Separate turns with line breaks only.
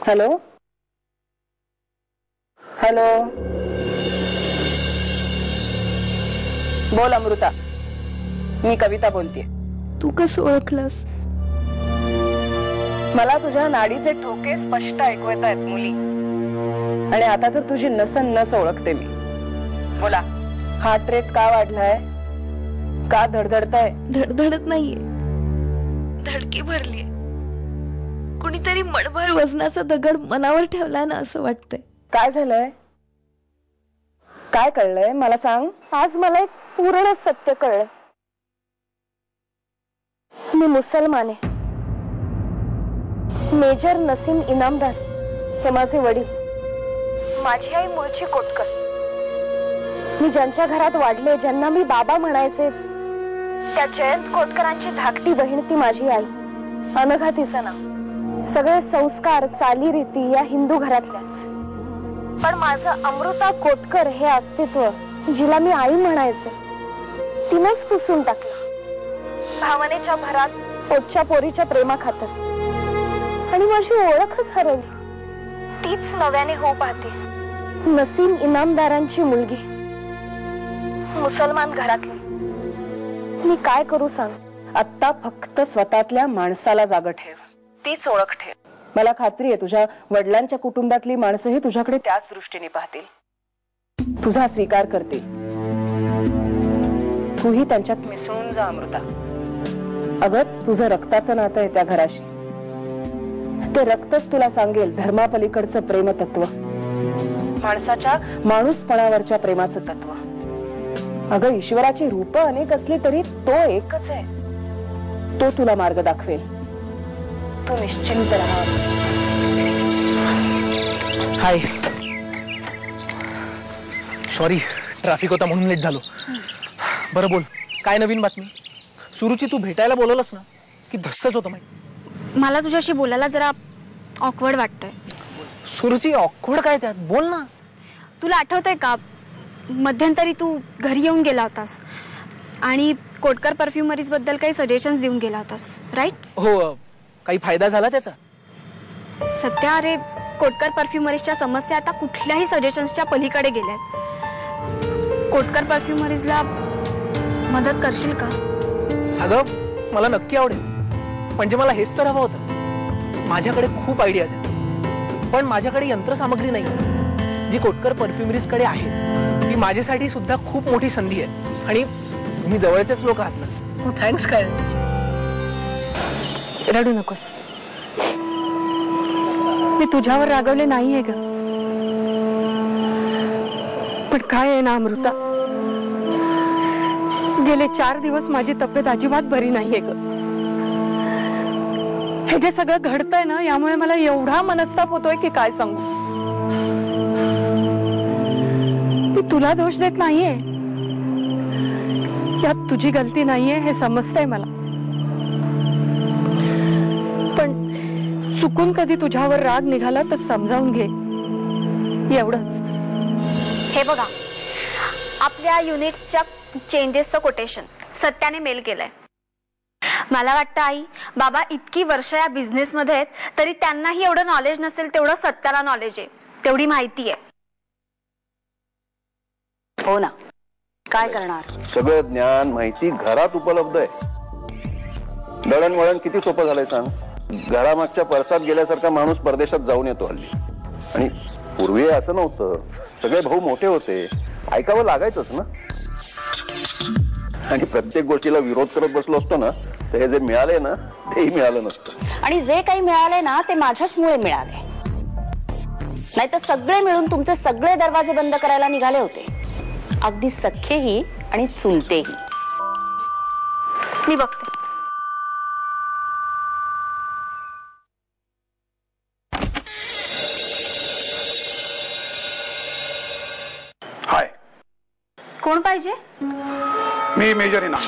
Hello hello, बोल अमृता, मी कविता बोलतेय.
तू कसं ओळखलंस?
मला तुझ्या नाडीचे ठोके स्पष्ट ऐकू येत आहेत मुली, आणि आता तर तुझी नस ओळखते मी. बोला, हार्ट रेट का वाढलाय? का धडधडताय?
धडधडत नाहीये, धडकी भरलीये. कुणीतरी मणभर वजनाचा दगड मनावर ठेवलाय ना असं वाटतंय.
काय झालंय? काय कळलंय मला सांग.
आज मला एक पूर्ण सत्य कळलं. मी मुसलमान आहे. मेजर नसीम इनामदार हे माझे वडील. माझी आई मूळची कोटकर. मी ज्यांच्या घरात वाढले, ज्यांना मी बाबा म्हणायचे, त्या जयंत कोटकरांची धाकटी बहीण ती माझी आई. अनघा तिचं नाव. सगळे संस्कार चालीरीती या हिंदू घरातल्याच. पण माझं अमृता कोटकर हे अस्तित्व, जिला मी आई म्हणायचे, तिनंच पुसून टाकलं. भावनेच्या भरात, पोटच्या पोरीच्या प्रेमाखातर. आणि माझी ओळखच हरवली. तीच नव्याने होऊ पाहते. नसीम इनामदारांची मुलगी, मुसलमान घरातली. मी काय करू सांग?
आत्ता फक्त स्वतःतल्या माणसाला जाग ठेव, तीच ओळख ठेव. मला खात्री आहे तुझ्या वडिलांच्या कुटुंबातली माणसंही तुझ्याकडे त्याच दृष्टीने पाहतील, तुझा स्वीकार करतील. तूही त्यांच्यात मिसळून जा अमृता. अगं, तुझं रक्ताचं नातं आहे त्या घराशी. ते रक्तच तुला सांगेल धर्मापलीकडचं प्रेमतत्व, माणसाच्या माणूसपणावरच्या प्रेमाचं तत्व. अगं, ईश्वराची रूप अनेक असली तरी तो एकच आहे. तो तुला मार्ग दाखवेल. तू निश्चिंत राहा.
हाय, सॉरी ट्रॅफिक होता म्हणून लेट झालो. बरं बोल, काय नवीन बातमी? सुरुची तू भेटायला बोलवलंस ना की धस्सच होतं माहिती.
मला तुझ्याशी बोलायला जरा ऑकवर्ड वाटतंय.
सुरुची ऑकवर्ड काय त्यात? बोल ना.
तुला आठवतंय का, मध्यंतरी तू घरी येऊन गेला होतास आणि कोटकर परफ्युमरीज बद्दल काही सजेशन्स देऊन गेला होतास, राईट?
हो. काही फायदा झाला त्याचा?
सध्या अरे, कोटकर परफ्युमरीजच्या समस्या आता कुठल्याही सजेशन्सच्या पलीकडे गेल्यात. कोटकर परफ्युमरीजला मदत करशील का?
अगं, मला नक्की आवडेल. म्हणजे मला हेच तर हवं होतं. माझ्याकडे खूप आयडियाज आहेत, पण माझ्याकडे यंत्रसामग्री नाही जी कोटकर परफ्युमरीजकडे आहे. ती माझ्यासाठी सुद्धा खूप मोठी संधी आहे. आणि तुम्ही जवळचेच लोक आहात ना. हो, थँक्स. काय
रडू नकोस. मी तुझ्यावर रागवले नाहीये ग, पण काय आहे ना अमृता, गेले 4 दिवस माझी तब्येत अजिबात बरी नाहीये ग. हे जे सगळं घडतंय ना, यामुळे मला एवढा मनस्ताप होतोय की काय सांगू. मी तुला दोष देत नाहीये, यात तुझी गलती नाहीये हे समजतंय मला. पण चुकून कधी तुझ्यावर राग निघाला तर समजावून घे, एवढंच.
हे बघा, आपल्या युनिट्सच्या चेंजेसचं कोटेशन सत्याने मेल केलंय. मला वाटतं आई, बाबा इतकी वर्ष या बिझनेस मध्ये आहेत, तरी त्यांनाही एवढं नॉलेज नसेल तेवढं सत्याला नॉलेज आहे, तेवढी माहिती आहे.
हो ना, काय करणार?
सगळं ज्ञान माहिती घरात उपलब्ध आहे. दळणवळण किती सोपं झालंय सांग. घरामागच्या परसात गेल्यासारखा माणूस परदेशात जाऊन येतो हल्ली. आणि पूर्वी असं नव्हतं. सगळे भाऊ मोठे होते, ऐकावं लागायचंच ना. आणि प्रत्येक गोष्टीला विरोध करत बसलो असतो ना, तर हे जे मिळाले ना तेही मिळालं नसतं.
आणि जे काही मिळाले ना ते माझ्याच मुळे मिळाले. नाहीतर सगळे मिळून तुमचे सगळे दरवाजे बंद करायला निघाले होते, अगदी सख्खेही आणि चुलतेही.
मी बघते.
हाय,
कोण पाहिजे?
मी मेजर इनाम.